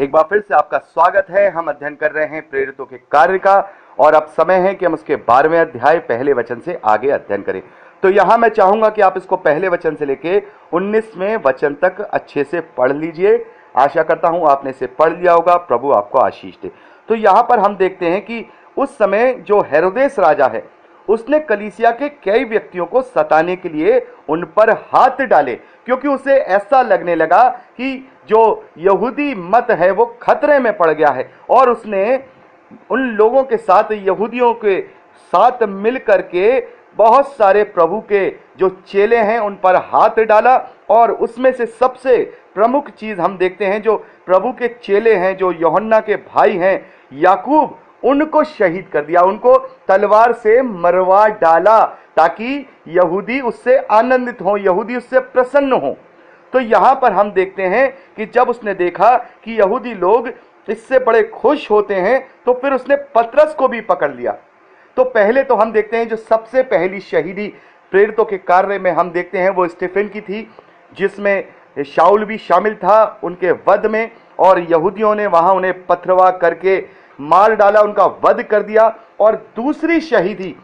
एक बार फिर से आपका स्वागत है। हम अध्ययन कर रहे हैं प्रेरितों के कार्य का और अब समय है कि हम उसके 12वें अध्याय पहले वचन से आगे अध्ययन करें। तो यहां मैं चाहूंगा कि आप इसको पहले वचन से लेके 19वें वचन तक अच्छे से पढ़ लीजिए। आशा करता हूं आपने इसे पढ़ लिया होगा। प्रभु आपको आशीष दे। तो यहां पर हम देखते हैं कि उस समय जो हेरोदेस राजा है उसने कलीसिया के कई व्यक्तियों को सताने के लिए उन पर हाथ डाले, क्योंकि उसे ऐसा लगने लगा कि जो यहूदी मत है वो खतरे में पड़ गया है। और उसने उन लोगों के साथ, यहूदियों के साथ मिल करके बहुत सारे प्रभु के जो चेले हैं उन पर हाथ डाला। और उसमें से सबसे प्रमुख चीज हम देखते हैं, जो प्रभु के चेले हैं, जो यूहन्ना के भाई हैं याकूब, उनको शहीद कर दिया, उनको तलवार से मरवा डाला, ताकि यहूदी उससे आनंदित हो, यहूदी उससे प्रसन्न हो। तो यहां पर हम देखते हैं कि जब उसने देखा कि यहूदी लोग इससे बड़े खुश होते हैं तो फिर उसने पतरस को भी पकड़ लिया। तो पहले तो हम देखते हैं जो सबसे पहली शहीदी प्रेरितों के कार्य में हम देखते हैं वो स्टीफन की थी, जिसमें शाऊल भी शामिल था उनके वध में। और यहूदियों ने वहां उन्हें पथरवा करके मार डाला, उनका वध कर दिया। और दूसरी शहीदी,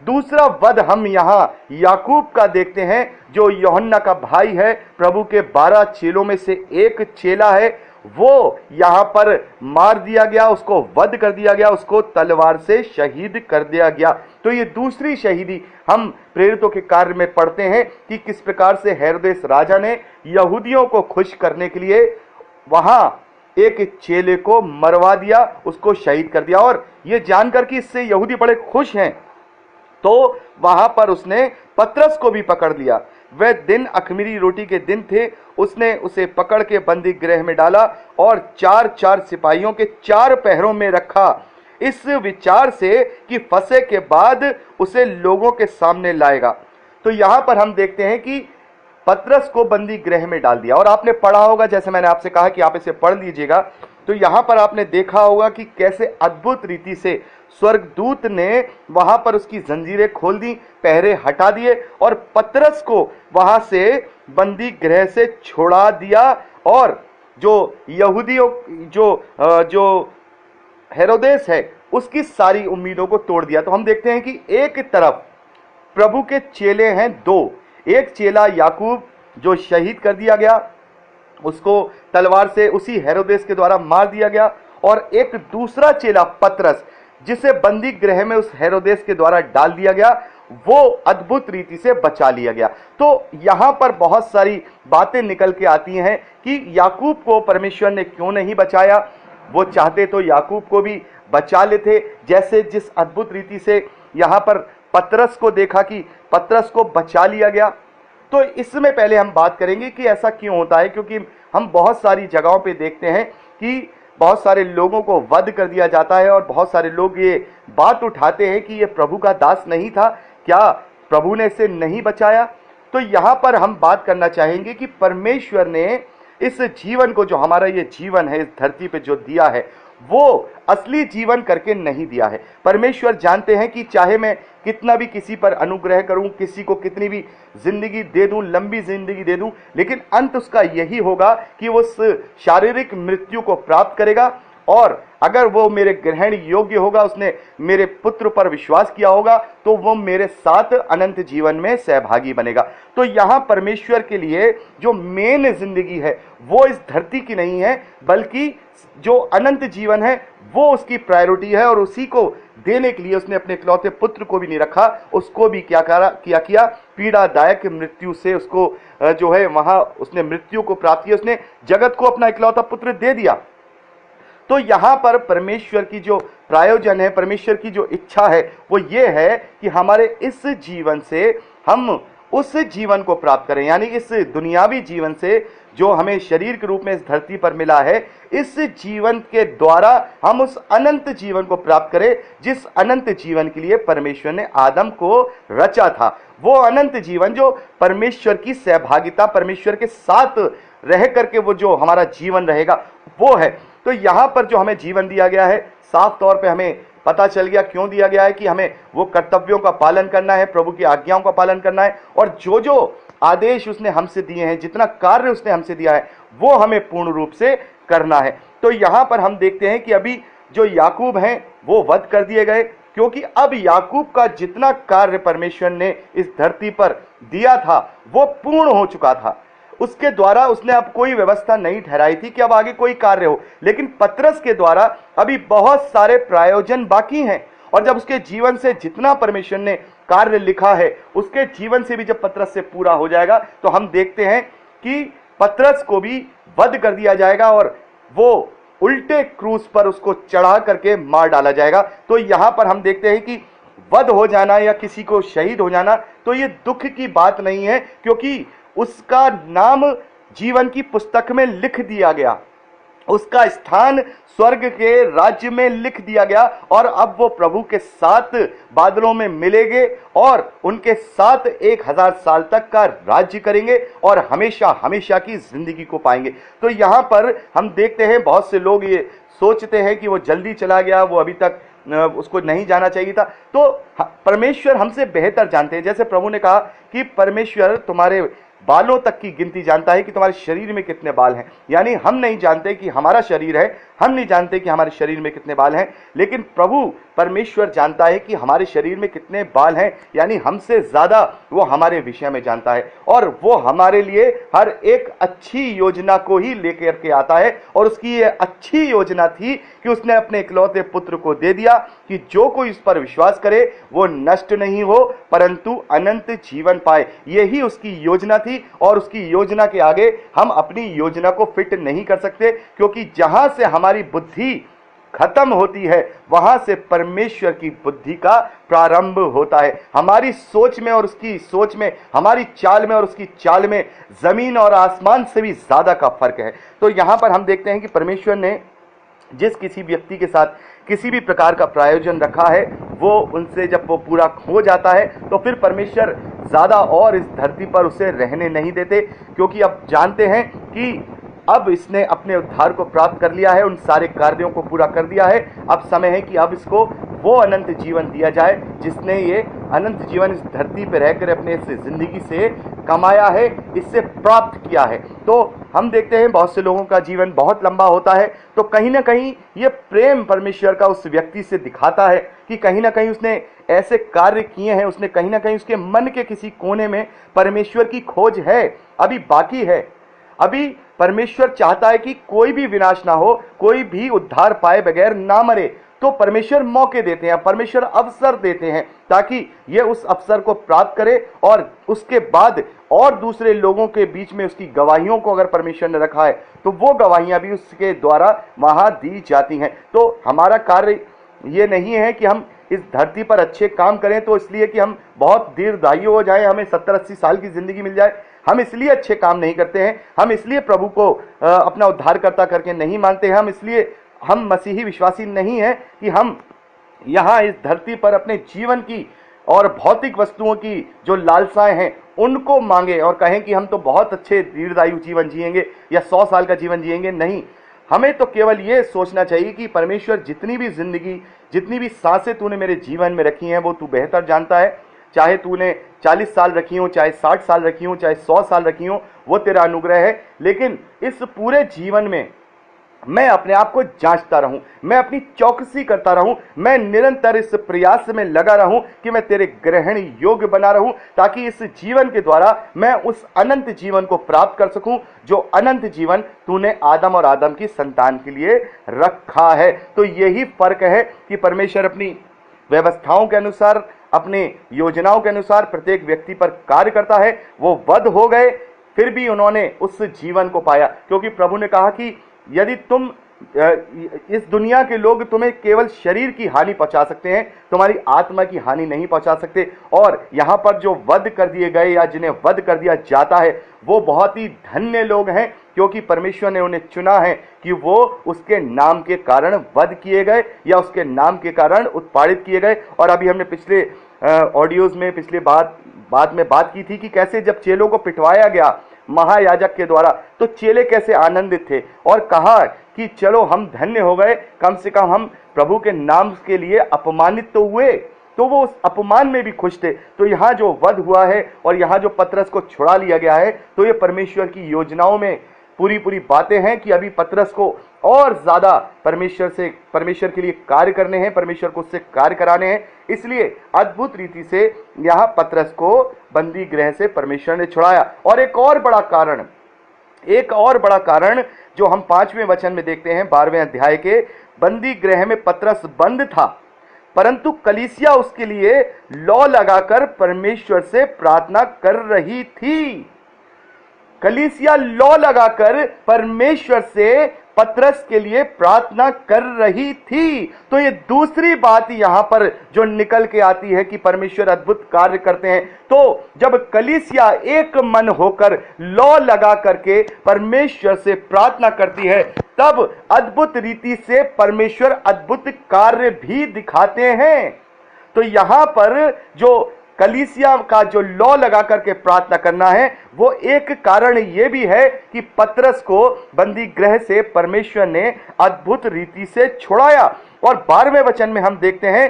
दूसरा वध हम यहां याकूब का देखते हैं, जो यूहन्ना का भाई है, प्रभु के 12 चेलों में से एक चेला है। वो यहां पर मार दिया गया, उसको वध कर दिया गया, उसको तलवार से शहीद कर दिया गया। तो ये दूसरी शहीदी हम प्रेरितों के कार्य में पढ़ते हैं कि किस प्रकार से हेरोदेस राजा ने यहूदियों को खुश करने के लिए वहां एक चेले को मरवा दिया, उसको शहीद कर दिया। और ये जानकर कि इससे यहूदी बड़े खुश हैं, तो वहां पर उसने पतरस को भी पकड़ लिया। वह दिन अख़मीरी रोटी के दिन थे। उसने उसे पकड़ के बंदी गृह में डाला और 4-4 सिपाहियों के 4 पहरों में रखा, इस विचार से कि फसह के बाद उसे लोगों के सामने लाएगा। तो यहां पर हम देखते हैं कि पतरस को बंदी गृह में डाल दिया। और आपने पढ़ा होगा, जैसे मैंने आपसे कहा कि आप इसे पढ़ लीजिएगा, तो यहां पर आपने देखा होगा कि कैसे अद्भुत रीति से स्वर्गदूत ने वहां पर उसकी जंजीरें खोल दी, पहरे हटा दिए और पतरस को वहां से बंदी गृह से छुड़ा दिया। और जो यहूदियों जो हेरोदेस है उसकी सारी उम्मीदों को तोड़ दिया। तो हम देखते हैं कि एक तरफ प्रभु के चेले हैं दो, एक चेला याकूब जो शहीद कर दिया गया, उसको तलवार से उसी हेरोदेस के द्वारा मार दिया गया, और एक दूसरा चेला पतरस जिसे बंदी गृह में उस हेरोदेस के द्वारा डाल दिया गया, वो अद्भुत रीति से बचा लिया गया। तो यहां पर बहुत सारी बातें निकल के आती हैं कि याकूब को परमेश्वर ने क्यों नहीं बचाया। वो चाहते तो याकूब को भी बचा लेते, जैसे जिस अद्भुत रीति से यहां पर पतरस को देखा कि पतरस को बचा लिया गया। तो इसमें पहले हम बात करेंगे कि ऐसा क्यों होता है, क्योंकि हम बहुत सारी जगहों पे देखते हैं कि बहुत सारे लोगों को वध कर दिया जाता है और बहुत सारे लोग ये बात उठाते हैं कि ये प्रभु का दास नहीं था, क्या प्रभु ने इसे नहीं बचाया। तो यहां पर हम बात करना चाहेंगे कि परमेश्वर ने इस जीवन को, जो हमारा ये जीवन है इस धरती पे जो दिया है, वो असली जीवन करके नहीं दिया है। परमेश्वर जानते हैं कि चाहे मैं कितना भी किसी पर अनुग्रह करूं, किसी को कितनी भी जिंदगी दे दूं, लंबी जिंदगी दे दूं, लेकिन अंत उसका यही होगा कि वो उस शारीरिक मृत्यु को प्राप्त करेगा। और अगर वो मेरे ग्रहण योग्य होगा, उसने मेरे पुत्र पर विश्वास किया होगा, तो वो मेरे साथ अनंत जीवन में सहभागी बनेगा। तो यहां परमेश्वर के लिए जो मेन जिंदगी है वो इस धरती की नहीं है, बल्कि जो अनंत जीवन है वो उसकी प्रायोरिटी है। और उसी को देने के लिए उसने अपने इकलौते पुत्र को भी नहीं रखा, उसको भी किया पीड़ादायक मृत्यु से उसको जो है वहां उसने मृत्यु को प्राप्त किया, उसने जगत को अपना इकलौता पुत्र दे दिया। तो यहां पर परमेश्वर की जो प्रायोजन है, परमेश्वर की जो इच्छा है, वो ये है कि हमारे इस जीवन से हम उस जीवन को प्राप्त करें, यानी इस दुनियावी जीवन से जो हमें शरीर के रूप में इस धरती पर मिला है, इस जीवन के द्वारा हम उस अनंत जीवन को प्राप्त करें, जिस अनंत जीवन के लिए परमेश्वर ने आदम को रचा था। वो अनंत जीवन जो परमेश्वर की सहभागिता, परमेश्वर के साथ रह करके वो जो हमारा जीवन रहेगा वो है। तो यहां पर जो हमें जीवन दिया गया है, साफ तौर पे हमें पता चल गया क्यों दिया गया है, कि हमें वो कर्तव्यों का पालन करना है, प्रभु की आज्ञाओं का पालन करना है, और जो जो आदेश उसने हमसे दिए हैं, जितना कार्य उसने हमसे दिया है, वो हमें पूर्ण रूप से करना है। तो यहां पर हम देखते हैं कि अभी जो याकूब हैं वो वध कर दिए गए, क्योंकि अब याकूब का जितना कार्य परमेश्वर ने इस धरती पर दिया था वो पूर्ण हो चुका था। उसके द्वारा उसने अब कोई व्यवस्था नहीं ठहराई थी कि अब आगे कोई कार्य हो, लेकिन पतरस के द्वारा अभी बहुत सारे प्रायोजन बाकी हैं। और जब उसके जीवन से जितना परमेश्वर ने कार्य लिखा है उसके जीवन से भी जब पतरस से पूरा हो जाएगा तो हम देखते हैं कि पतरस को भी वध कर दिया जाएगा और वो उल्टे क्रूस पर उसको चढ़ा करके मार डाला जाएगा। तो यहां पर हम देखते हैं कि वध हो जाना या किसी को शहीद हो जाना तो ये दुख की बात नहीं है, क्योंकि उसका नाम जीवन की पुस्तक में लिख दिया गया, उसका स्थान स्वर्ग के राज्य में लिख दिया गया और अब वो प्रभु के साथ बादलों में मिलेंगे और उनके साथ 1000 साल तक का राज्य करेंगे और हमेशा हमेशा की जिंदगी को पाएंगे। तो यहां पर हम देखते हैं बहुत से लोग ये सोचते हैं कि वो जल्दी चला गया, वो अभी तक उसको नहीं जाना चाहिए था। तो परमेश्वर हमसे बेहतर जानते हैं। जैसे प्रभु ने कहा कि परमेश्वर तुम्हारे बालों तक की गिनती जानता है कि तुम्हारे शरीर में कितने बाल हैं। यानी हम नहीं जानते कि हमारा शरीर है, हम नहीं जानते कि हमारे शरीर में कितने बाल हैं, लेकिन प्रभु परमेश्वर जानता है कि हमारे शरीर में कितने बाल हैं। यानी हमसे ज्यादा वो हमारे विषय में जानता है और वो हमारे लिए हर एक अच्छी योजना को ही लेकर के आता है। और उसकी ये अच्छी योजना थी कि उसने अपने इकलौते पुत्र को दे दिया कि जो कोई उस पर विश्वास करे वो नष्ट नहीं हो परंतु अनंत जीवन पाए। यही उसकी योजना थी और उसकी योजना के आगे हम अपनी योजना को फिट नहीं कर सकते, क्योंकि जहां से हमारी बुद्धि खत्म होती है वहां से परमेश्वर की बुद्धि का प्रारंभ होता है। हमारी सोच में और उसकी सोच में, हमारी चाल में और उसकी चाल में जमीन और आसमान से भी ज्यादा का फर्क है। तो यहां पर हम देखते हैं कि परमेश्वर ने जिस किसी व्यक्ति के साथ किसी भी प्रकार का प्रायोजन रखा है वो उनसे जब वो पूरा हो जाता है तो फिर परमेश्वर ज्यादा और इस धरती पर उसे रहने नहीं देते, क्योंकि अब जानते हैं कि अब इसने अपने उद्धार को प्राप्त कर लिया है, उन सारे कार्यों को पूरा कर दिया है। अब समय है कि अब इसको वो अनंत जीवन दिया जाए जिसने ये अनंत जीवन इस धरती पर रहकर अपने इस जिंदगी से कमाया है, इससे प्राप्त किया है। तो हम देखते हैं बहुत से लोगों का जीवन बहुत लंबा होता है, तो कहीं ना कहीं ये प्रेम परमेश्वर का उस व्यक्ति से दिखाता है कि कहीं ना कहीं उसने ऐसे कार्य किए हैं, उसने कहीं ना कहीं उसके मन के किसी कोने में परमेश्वर की खोज है, अभी बाकी है। अभी परमेश्वर चाहता है कि कोई भी विनाश ना हो, कोई भी उद्धार पाए बगैर ना मरे। तो परमेश्वर मौके देते हैं, परमेश्वर अवसर देते हैं ताकि ये उस अवसर को प्राप्त करे और उसके बाद और दूसरे लोगों के बीच में उसकी गवाहियों को अगर परमेश्वर ने रखा है तो वो गवाहियां भी उसके द्वारा वहां दी जाती हैं। तो हमारा कार्य ये नहीं है कि हम इस धरती पर अच्छे काम करें तो इसलिए कि हम बहुत दीर्घायु हो जाए, हमें 70-80 साल की जिंदगी मिल जाए, हम इसलिए अच्छे काम नहीं करते हैं। हम इसलिए प्रभु को अपना उद्धारकर्ता करके नहीं मानते हैं, हम इसलिए हम मसीही विश्वासी नहीं हैं कि हम यहाँ इस धरती पर अपने जीवन की और भौतिक वस्तुओं की जो लालसाएं हैं उनको मांगे और कहें कि हम तो बहुत अच्छे दीर्घायु जीवन जिएंगे या 100 साल का जीवन जिएंगे। नहीं, हमें तो केवल ये सोचना चाहिए कि परमेश्वर जितनी भी जिंदगी, जितनी भी सांसें तूने मेरे जीवन में रखी हैं वो तू बेहतर जानता है। चाहे तूने 40 साल रखी हो, चाहे 60 साल रखी हो, चाहे 100 साल रखी हो, वो तेरा अनुग्रह है। लेकिन इस पूरे जीवन में मैं अपने आप को जांचता रहूं, मैं अपनी चौकसी करता रहूं, मैं निरंतर इस प्रयास में लगा रहूं कि मैं तेरे ग्रहण योग्य बना रहूं, ताकि इस जीवन के द्वारा मैं उस अनंत जीवन को प्राप्त कर सकूं जो अनंत जीवन तूने आदम और आदम की संतान के लिए रखा है। तो यही फर्क है कि परमेश्वर अपनी व्यवस्थाओं के अनुसार, अपने योजनाओं के अनुसार प्रत्येक व्यक्ति पर कार्य करता है। वो वध हो गए फिर भी उन्होंने उस जीवन को पाया, क्योंकि प्रभु ने कहा कि यदि तुम इस दुनिया के लोग तुम्हें केवल शरीर की हानि पहुंचा सकते हैं, तुम्हारी आत्मा की हानि नहीं पहुंचा सकते। और यहां पर जो वध कर दिए गए या जिन्हें वध कर दिया जाता है वो बहुत ही धन्य लोग हैं, क्योंकि परमेश्वर ने उन्हें चुना है कि वो उसके नाम के कारण वध किए गए या उसके नाम के कारण उत्पादित किए गए। और अभी हमने पिछले ऑडियोज में, पिछले बात में बात की थी कि कैसे जब चेलों को पिटवाया गया महायाजक के द्वारा तो चेले कैसे आनंदित थे और कहा कि चलो हम धन्य हो गए, कम से कम हम प्रभु के नाम के लिए अपमानित तो हुए, तो वो उस अपमान में भी खुश थे। तो यहाँ जो वध हुआ है और यहाँ जो पतरस को छुड़ा लिया गया है तो ये परमेश्वर की योजनाओं में पूरी पूरी बातें हैं कि अभी पतरस को और ज्यादा परमेश्वर के लिए कार्य करने हैं, परमेश्वर को उससे कार्य कराने हैं। इसलिए अद्भुत रीति से यहां पतरस को बंदी गृह से परमेश्वर ने छुड़ाया। और एक और बड़ा कारण जो हम 5वें वचन में देखते हैं 12वें अध्याय के, बंदी गृह में पतरस बंद था, परंतु कलीसिया उसके लिए लौ लगाकर परमेश्वर से प्रार्थना कर रही थी। कलीसिया लौ लगाकर परमेश्वर से पतरस के लिए प्रार्थना कर रही थी। तो ये दूसरी बात यहां पर जो निकल के आती है कि परमेश्वर अद्भुत कार्य करते हैं। तो जब कलीसिया एक मन होकर लौ लगा करके परमेश्वर से प्रार्थना करती है, तब अद्भुत रीति से परमेश्वर अद्भुत कार्य भी दिखाते हैं। तो यहां पर जो कलीसिया का जो लौ लगा करके प्रार्थना करना है, वो एक कारण यह भी है कि पतरस को बंदी गृह से परमेश्वर ने अद्भुत रीति से छुड़ाया। और 12वें वचन में हम देखते हैं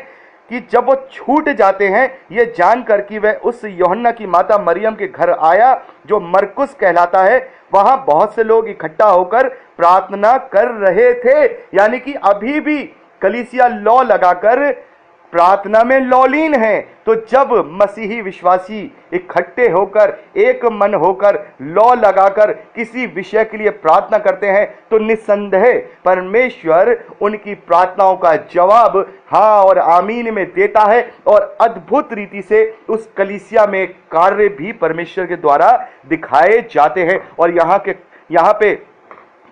कि जब वो छूट जाते हैं, ये जानकर कि वह उस यूहन्ना की माता मरियम के घर आया जो मरकुस कहलाता है, वहां बहुत से लोग इकट्ठा होकर प्रार्थना कर रहे थे। यानी कि अभी भी कलीसिया लौ लगाकर प्रार्थना में लौलीन है। तो जब मसीही विश्वासी इकट्ठे होकर एक मन होकर लौ लगाकर किसी विषय के लिए प्रार्थना करते हैं, तो निस्संदेह परमेश्वर उनकी प्रार्थनाओं का जवाब हाँ और आमीन में देता है। और अद्भुत रीति से उस कलीसिया में कार्य भी परमेश्वर के द्वारा दिखाए जाते हैं। और यहाँ पे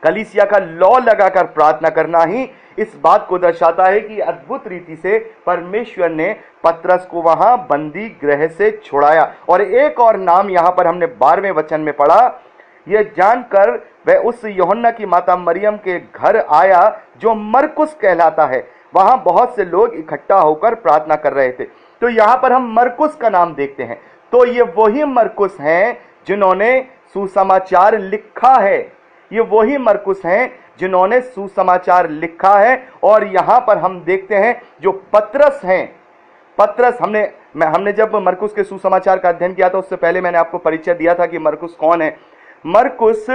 कलीसिया का लौ लगाकर प्रार्थना करना ही इस बात को दर्शाता है कि अद्भुत रीति से परमेश्वर ने पतरस को वहां बंदी गृह से छुड़ाया। और एक और नाम यहां पर हमने 12वें वचन में पढ़ा, यह जानकर वह उस यूहन्ना की माता मरियम के घर आया जो मरकुस कहलाता है, वहां बहुत से लोग इकट्ठा होकर प्रार्थना कर रहे थे। तो यहां पर हम मरकुस का नाम देखते हैं। तो ये वही मरकुस हैं जिन्होंने सुसमाचार लिखा है, ये वही मरकुस हैं जिन्होंने सुसमाचार लिखा है। और यहां पर हम देखते हैं जो पतरस हैं, पतरस हमने जब मरकुस के सुसमाचार का अध्ययन किया था, उससे पहले मैंने आपको परिचय दिया था कि मरकुस कौन है। मरकुस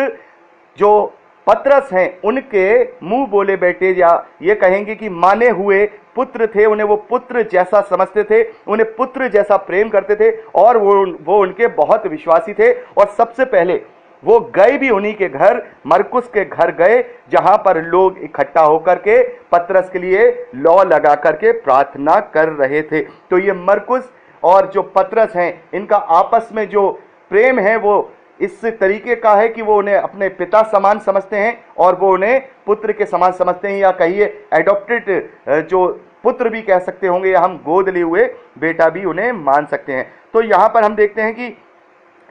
जो पतरस हैं, उनके मुंह बोले बेटे, या ये कहेंगे कि माने हुए पुत्र थे। उन्हें वो पुत्र जैसा समझते थे, उन्हें पुत्र जैसा प्रेम करते थे, और वो उनके बहुत विश्वासी थे। और सबसे पहले वो गए भी उन्हीं के घर, मरकुस के घर गए, जहां पर लोग इकट्ठा होकर के पतरस के लिए लौ लगा करके प्रार्थना कर रहे थे। तो ये मरकुस और जो पतरस हैं, इनका आपस में जो प्रेम है वो इस तरीके का है कि वो उन्हें अपने पिता समान समझते हैं और वो उन्हें पुत्र के समान समझते हैं, या कहिए एडॉप्टेड जो पुत्र भी कह सकते होंगे, या हम गोद लिए हुए बेटा भी उन्हें मान सकते हैं। तो यहाँ पर हम देखते हैं कि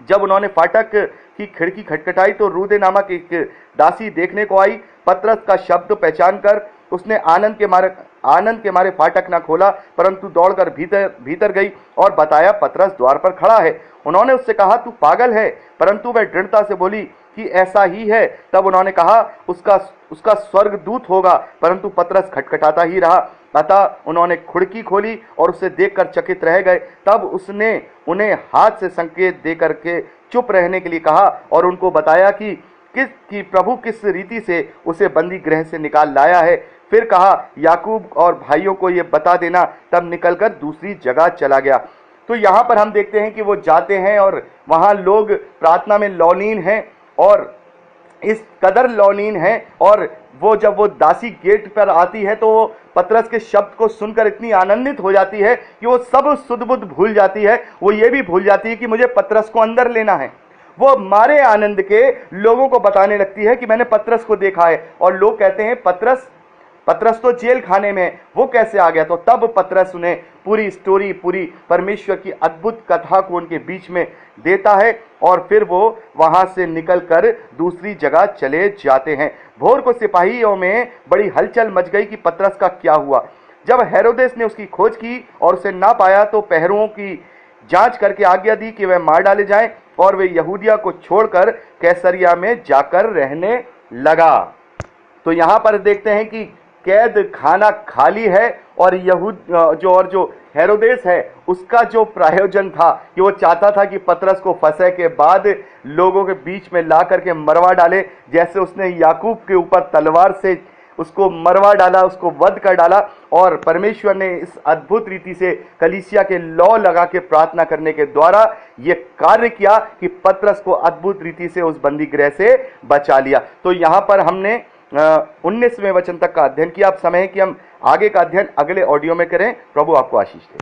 जब उन्होंने फाटक की खिड़की खटखटाई तो रूदे नामक एक दासी देखने को आई। पतरस का शब्द पहचान कर उसने आनंद के मारे फाटक न खोला, परंतु दौड़कर भीतर गई और बताया पतरस द्वार पर खड़ा है। उन्होंने उससे कहा तू पागल है, परंतु वह दृढ़ता से बोली कि ऐसा ही है। तब उन्होंने कहा उसका स्वर्गदूत होगा, परंतु पतरस खटखटाता ही रहा। अतः उन्होंने खिड़की खोली और उसे देखकर चकित रह गए। तब उसने उन्हें हाथ से संकेत देकर के चुप रहने के लिए कहा और उनको बताया कि प्रभु किस रीति से उसे बंदी गृह से निकाल लाया है। फिर कहा याकूब और भाइयों को ये बता देना। तब निकलकर दूसरी जगह चला गया। तो यहाँ पर हम देखते हैं कि वो जाते हैं और वहाँ लोग प्रार्थना में लौलीन हैं, और इस कदर लौलीन है। और जब वो दासी गेट पर आती है तो वो पतरस के शब्द को सुनकर इतनी आनंदित हो जाती है कि वो सब सुध बुध भूल जाती है। वो ये भी भूल जाती है कि मुझे पतरस को अंदर लेना है। वो मारे आनंद के लोगों को बताने लगती है कि मैंने पतरस को देखा है। और लोग कहते हैं पतरस तो जेल खाने में, वो कैसे आ गया? तो तब पतरस उन्हें पूरी स्टोरी, पूरी परमेश्वर की अद्भुत कथा को उनके बीच में देता है, और फिर वो वहां से निकलकर दूसरी जगह चले जाते हैं। भोर को सिपाहियों में बड़ी हलचल मच गई कि पतरस का क्या हुआ। जब हेरोदेस ने उसकी खोज की और उसे ना पाया तो पहरुओं की जांच करके आज्ञा दी कि वह मार डाले जाएं, और वे यहूदिया को छोड़कर कैसरिया में जाकर रहने लगा। तो यहां पर देखते हैं कि कैद खाना खाली है और जो हेरोदेस है उसका जो प्रायोजन था कि वो चाहता था कि पतरस को फसह के बाद लोगों के बीच में ला करके मरवा डाले, जैसे उसने याकूब के ऊपर तलवार से उसको मरवा डाला, उसको वध कर डाला। और परमेश्वर ने इस अद्भुत रीति से कलीसिया के लौ लगा के प्रार्थना करने के द्वारा ये कार्य किया कि पतरस को अद्भुत रीति से उस बंदी गृह से बचा लिया। तो यहां पर हमने 19वें वचन तक का अध्ययन किया। अब समय है कि हम आगे का अध्ययन अगले ऑडियो में करें। प्रभु आपको आशीष दे।